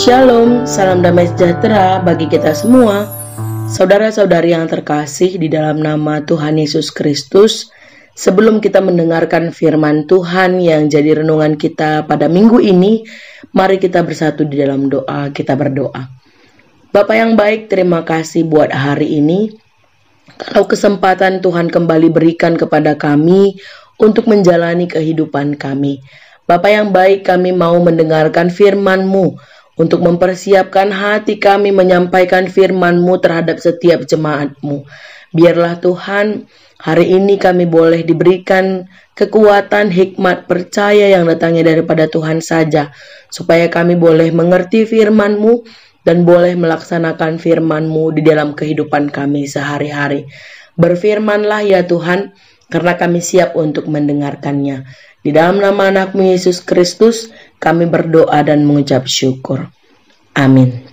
Shalom, salam damai sejahtera bagi kita semua. Saudara-saudari yang terkasih di dalam nama Tuhan Yesus Kristus, sebelum kita mendengarkan firman Tuhan yang jadi renungan kita pada minggu ini, mari kita bersatu di dalam doa, kita berdoa. Bapa yang baik, terima kasih buat hari ini. Kalau kesempatan Tuhan kembali berikan kepada kami untuk menjalani kehidupan kami. Bapa yang baik, kami mau mendengarkan firman-Mu, untuk mempersiapkan hati kami menyampaikan firman-Mu terhadap setiap jemaat-Mu. Biarlah Tuhan, hari ini kami boleh diberikan kekuatan, hikmat, percaya yang datangnya daripada Tuhan saja, supaya kami boleh mengerti firman-Mu dan boleh melaksanakan firman-Mu di dalam kehidupan kami sehari-hari. Berfirmanlah ya Tuhan, karena kami siap untuk mendengarkannya. Di dalam nama anak-Mu Yesus Kristus, kami berdoa dan mengucap syukur. Amin.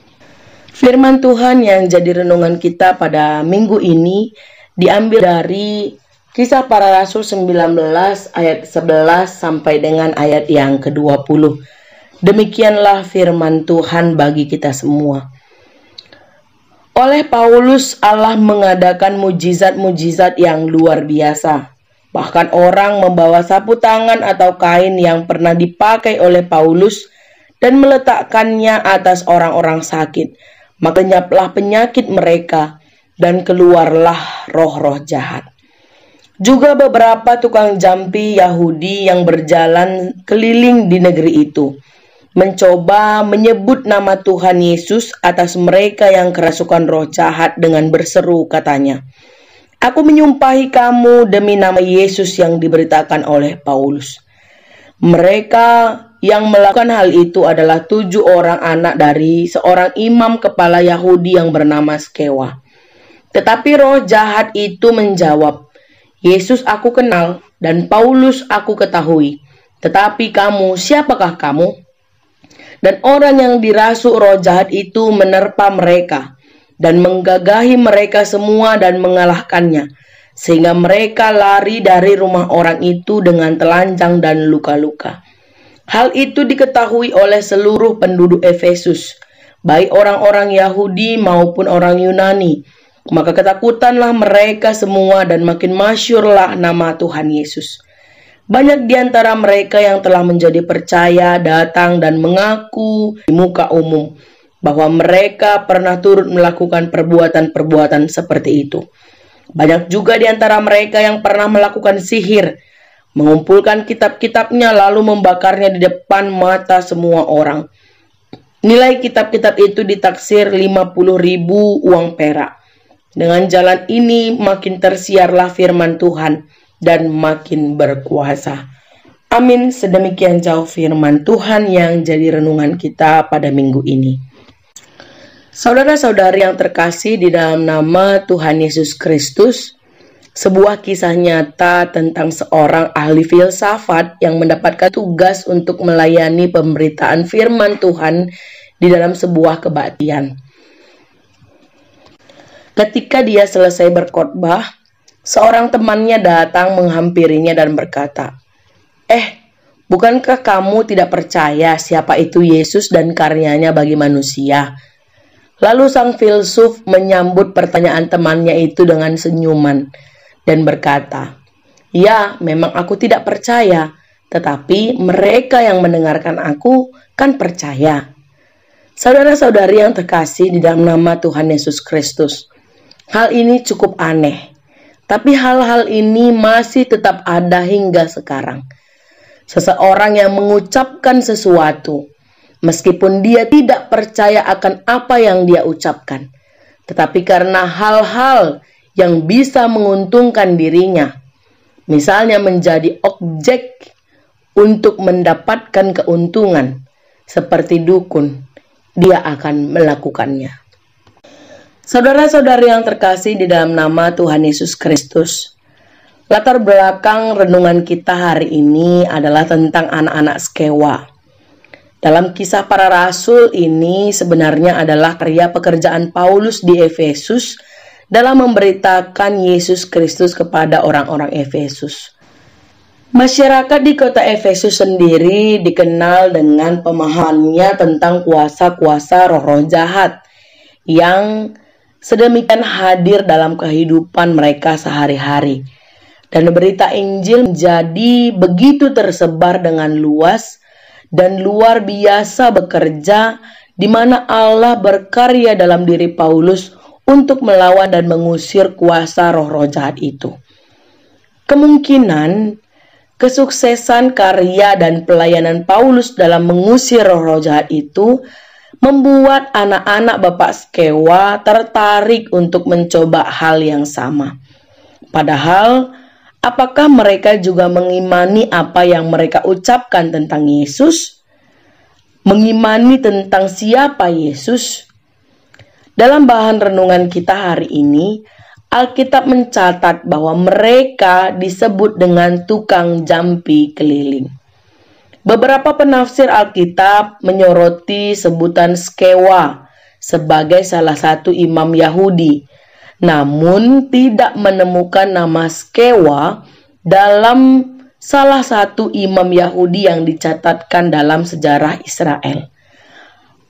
Firman Tuhan yang jadi renungan kita pada minggu ini diambil dari Kisah Para Rasul 19 ayat 11 sampai dengan ayat yang ke-20. Demikianlah firman Tuhan bagi kita semua. Oleh Paulus, Allah mengadakan mujizat-mujizat yang luar biasa. Bahkan orang membawa sapu tangan atau kain yang pernah dipakai oleh Paulus dan meletakkannya atas orang-orang sakit. Maka lenyaplah penyakit mereka dan keluarlah roh-roh jahat. Juga beberapa tukang jampi Yahudi yang berjalan keliling di negeri itu mencoba menyebut nama Tuhan Yesus atas mereka yang kerasukan roh jahat dengan berseru, katanya, "Aku menyumpahi kamu demi nama Yesus yang diberitakan oleh Paulus." Mereka yang melakukan hal itu adalah 7 orang anak dari seorang imam kepala Yahudi yang bernama Skewa. Tetapi roh jahat itu menjawab, "Yesus aku kenal dan Paulus aku ketahui. Tetapi kamu, siapakah kamu?" Dan orang yang dirasuk roh jahat itu menerpa mereka dan menggagahi mereka semua dan mengalahkannya, sehingga mereka lari dari rumah orang itu dengan telanjang dan luka-luka. Hal itu diketahui oleh seluruh penduduk Efesus, baik orang-orang Yahudi maupun orang Yunani. Maka ketakutanlah mereka semua dan makin masyhurlah nama Tuhan Yesus. Banyak di antara mereka yang telah menjadi percaya datang dan mengaku di muka umum bahwa mereka pernah turut melakukan perbuatan-perbuatan seperti itu. Banyak juga di antara mereka yang pernah melakukan sihir, mengumpulkan kitab-kitabnya lalu membakarnya di depan mata semua orang. Nilai kitab-kitab itu ditaksir 50.000 uang perak. Dengan jalan ini makin tersiarlah firman Tuhan dan makin berkuasa. Amin. Sedemikian jauh firman Tuhan yang jadi renungan kita pada minggu ini. Saudara-saudari yang terkasih di dalam nama Tuhan Yesus Kristus, sebuah kisah nyata tentang seorang ahli filsafat yang mendapatkan tugas untuk melayani pemberitaan firman Tuhan di dalam sebuah kebaktian. Ketika dia selesai berkhotbah, seorang temannya datang menghampirinya dan berkata, bukankah kamu tidak percaya siapa itu Yesus dan karyanya bagi manusia?" Lalu sang filsuf menyambut pertanyaan temannya itu dengan senyuman dan berkata, "Ya, memang aku tidak percaya, tetapi mereka yang mendengarkan aku kan percaya." Saudara-saudari yang terkasih di dalam nama Tuhan Yesus Kristus, hal ini cukup aneh, tapi hal-hal ini masih tetap ada hingga sekarang. Seseorang yang mengucapkan sesuatu, meskipun dia tidak percaya akan apa yang dia ucapkan, tetapi karena hal-hal yang bisa menguntungkan dirinya, misalnya menjadi objek untuk mendapatkan keuntungan, seperti dukun, dia akan melakukannya. Saudara-saudari yang terkasih di dalam nama Tuhan Yesus Kristus, latar belakang renungan kita hari ini adalah tentang anak-anak Skewa. Dalam Kisah Para Rasul ini sebenarnya adalah karya pekerjaan Paulus di Efesus dalam memberitakan Yesus Kristus kepada orang-orang Efesus. Masyarakat di kota Efesus sendiri dikenal dengan pemahamannya tentang kuasa-kuasa roh-roh jahat yang sedemikian hadir dalam kehidupan mereka sehari-hari. Dan berita Injil menjadi begitu tersebar dengan luas dan luar biasa bekerja, di mana Allah berkarya dalam diri Paulus untuk melawan dan mengusir kuasa roh-roh jahat itu. Kemungkinan kesuksesan karya dan pelayanan Paulus dalam mengusir roh-roh jahat itu membuat anak-anak Bapak Skewa tertarik untuk mencoba hal yang sama. Padahal, apakah mereka juga mengimani apa yang mereka ucapkan tentang Yesus? Mengimani tentang siapa Yesus? Dalam bahan renungan kita hari ini, Alkitab mencatat bahwa mereka disebut dengan tukang jampi keliling. Beberapa penafsir Alkitab menyoroti sebutan Skewa sebagai salah satu imam Yahudi, namun tidak menemukan nama Skewa dalam salah satu imam Yahudi yang dicatatkan dalam sejarah Israel.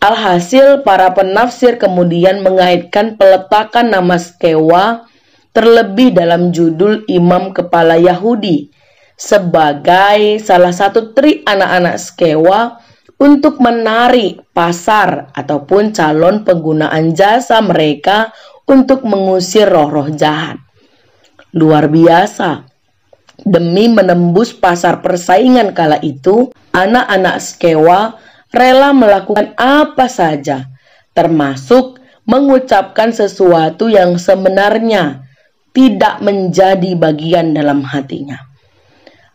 Alhasil, para penafsir kemudian mengaitkan peletakan nama Skewa terlebih dalam judul imam kepala Yahudi sebagai salah satu trik anak-anak Skewa untuk menarik pasar ataupun calon penggunaan jasa mereka untuk mengusir roh-roh jahat. Luar biasa. Demi menembus pasar persaingan kala itu, anak-anak Skewa rela melakukan apa saja, termasuk mengucapkan sesuatu yang sebenarnya tidak menjadi bagian dalam hatinya.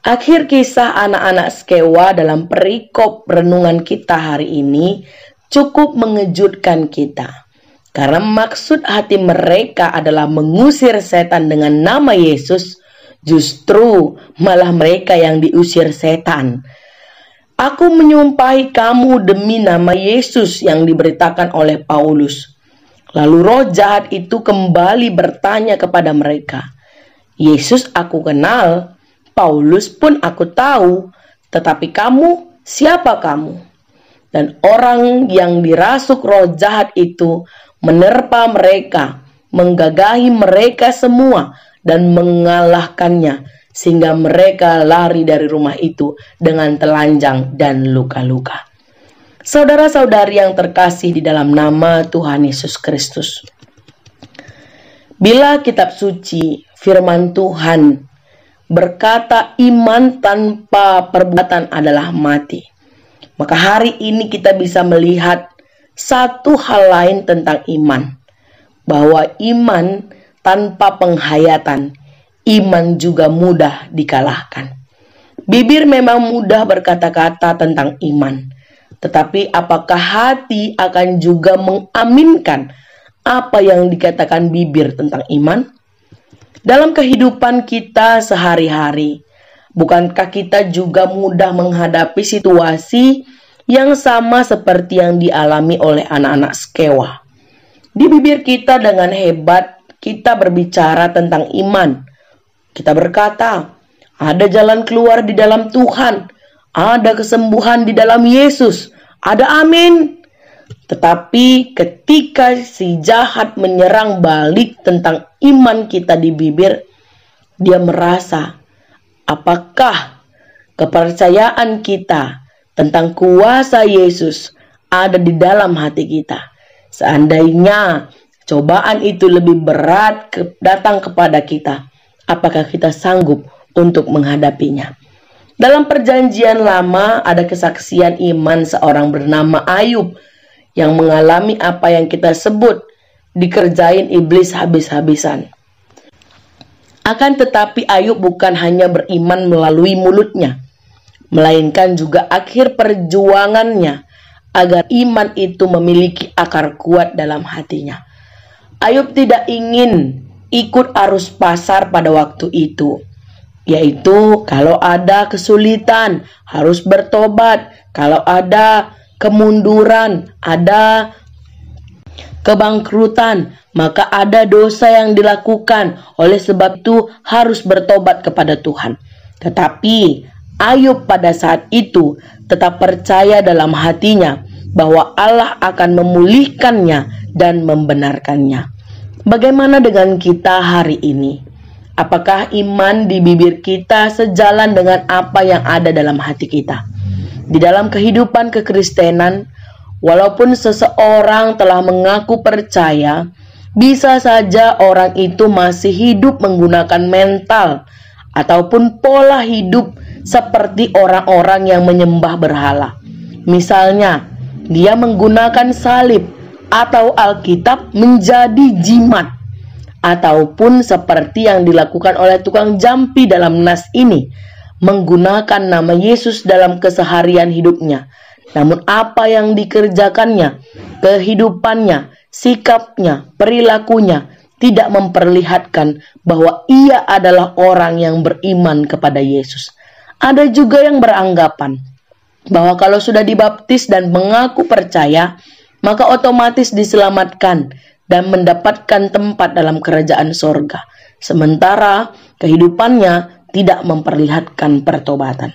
Akhir kisah anak-anak Skewa dalam perikop renungan kita hari ini cukup mengejutkan kita. Karena maksud hati mereka adalah mengusir setan dengan nama Yesus, justru malah mereka yang diusir setan. Aku menyumpahi kamu demi nama Yesus yang diberitakan oleh Paulus. Lalu roh jahat itu kembali bertanya kepada mereka, Yesus aku kenal, Paulus pun aku tahu, tetapi kamu, siapa kamu? Dan orang yang dirasuk roh jahat itu menerpa mereka, menggagahi mereka semua, dan mengalahkannya, sehingga mereka lari dari rumah itu dengan telanjang dan luka-luka. Saudara-saudari yang terkasih di dalam nama Tuhan Yesus Kristus, bila kitab suci firman Tuhan berkata iman tanpa perbuatan adalah mati, maka hari ini kita bisa melihat satu hal lain tentang iman, bahwa iman tanpa penghayatan, iman juga mudah dikalahkan. Bibir memang mudah berkata-kata tentang iman, tetapi apakah hati akan juga mengaminkan apa yang dikatakan bibir tentang iman? Dalam kehidupan kita sehari-hari, bukankah kita juga mudah menghadapi situasi yang sama seperti yang dialami oleh anak-anak Skewa? Di bibir kita dengan hebat, kita berbicara tentang iman. Kita berkata, ada jalan keluar di dalam Tuhan, ada kesembuhan di dalam Yesus, ada amin. Tetapi ketika si jahat menyerang balik tentang iman kita di bibir, dia merasa, apakah kepercayaan kita tentang kuasa Yesus ada di dalam hati kita? Seandainya cobaan itu lebih berat datang kepada kita, apakah kita sanggup untuk menghadapinya? Dalam perjanjian lama ada kesaksian iman seorang bernama Ayub yang mengalami apa yang kita sebut dikerjain iblis habis-habisan. Akan tetapi Ayub bukan hanya beriman melalui mulutnya, melainkan juga akhir perjuangannya agar iman itu memiliki akar kuat dalam hatinya. Ayub tidak ingin ikut arus pasar pada waktu itu, yaitu kalau ada kesulitan harus bertobat, kalau ada kemunduran, ada kebangkrutan, maka ada dosa yang dilakukan. Oleh sebab itu harus bertobat kepada Tuhan. Tetapi Ayub pada saat itu tetap percaya dalam hatinya bahwa Allah akan memulihkannya dan membenarkannya. Bagaimana dengan kita hari ini? Apakah iman di bibir kita sejalan dengan apa yang ada dalam hati kita? Di dalam kehidupan kekristenan, walaupun seseorang telah mengaku percaya, bisa saja orang itu masih hidup menggunakan mental ataupun pola hidup seperti orang-orang yang menyembah berhala. Misalnya, dia menggunakan salib atau Alkitab menjadi jimat, ataupun seperti yang dilakukan oleh tukang jampi dalam nas ini, menggunakan nama Yesus dalam keseharian hidupnya. Namun apa yang dikerjakannya, kehidupannya, sikapnya, perilakunya tidak memperlihatkan bahwa ia adalah orang yang beriman kepada Yesus. Ada juga yang beranggapan bahwa kalau sudah dibaptis dan mengaku percaya, maka otomatis diselamatkan dan mendapatkan tempat dalam kerajaan sorga. Sementara kehidupannya tidak memperlihatkan pertobatan.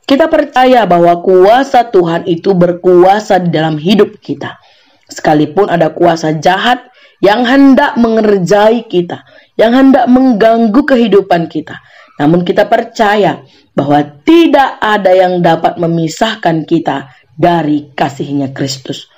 Kita percaya bahwa kuasa Tuhan itu berkuasa di dalam hidup kita. Sekalipun ada kuasa jahat yang hendak mengerjai kita, yang hendak mengganggu kehidupan kita, namun kita percaya bahwa tidak ada yang dapat memisahkan kita dari kasih-Nya Kristus.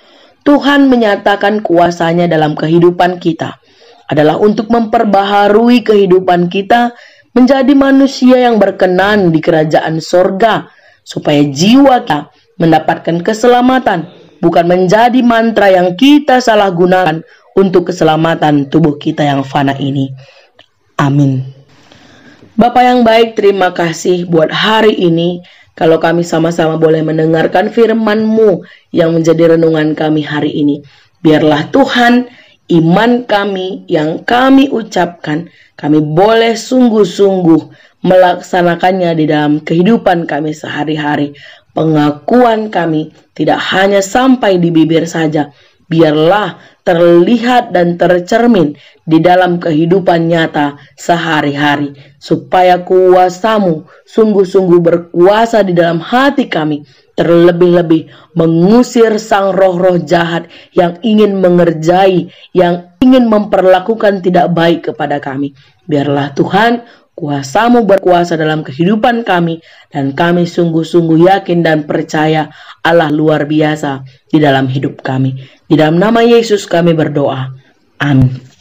Tuhan menyatakan kuasanya dalam kehidupan kita adalah untuk memperbaharui kehidupan kita menjadi manusia yang berkenan di kerajaan sorga, supaya jiwa kita mendapatkan keselamatan, bukan menjadi mantra yang kita salah gunakan untuk keselamatan tubuh kita yang fana ini. Amin. Bapa yang baik, terima kasih buat hari ini. Kalau kami sama-sama boleh mendengarkan firman-Mu yang menjadi renungan kami hari ini. Biarlah Tuhan, iman kami yang kami ucapkan, kami boleh sungguh-sungguh melaksanakannya di dalam kehidupan kami sehari-hari. Pengakuan kami tidak hanya sampai di bibir saja, biarlah terlihat dan tercermin di dalam kehidupan nyata sehari-hari, supaya kuasa-Mu sungguh-sungguh berkuasa di dalam hati kami, terlebih-lebih mengusir sang roh-roh jahat yang ingin mengerjai, yang ingin memperlakukan tidak baik kepada kami. Biarlah Tuhan, kuasa-Mu berkuasa dalam kehidupan kami, dan kami sungguh-sungguh yakin dan percaya Allah luar biasa di dalam hidup kami. Di dalam nama Yesus kami berdoa. Amin.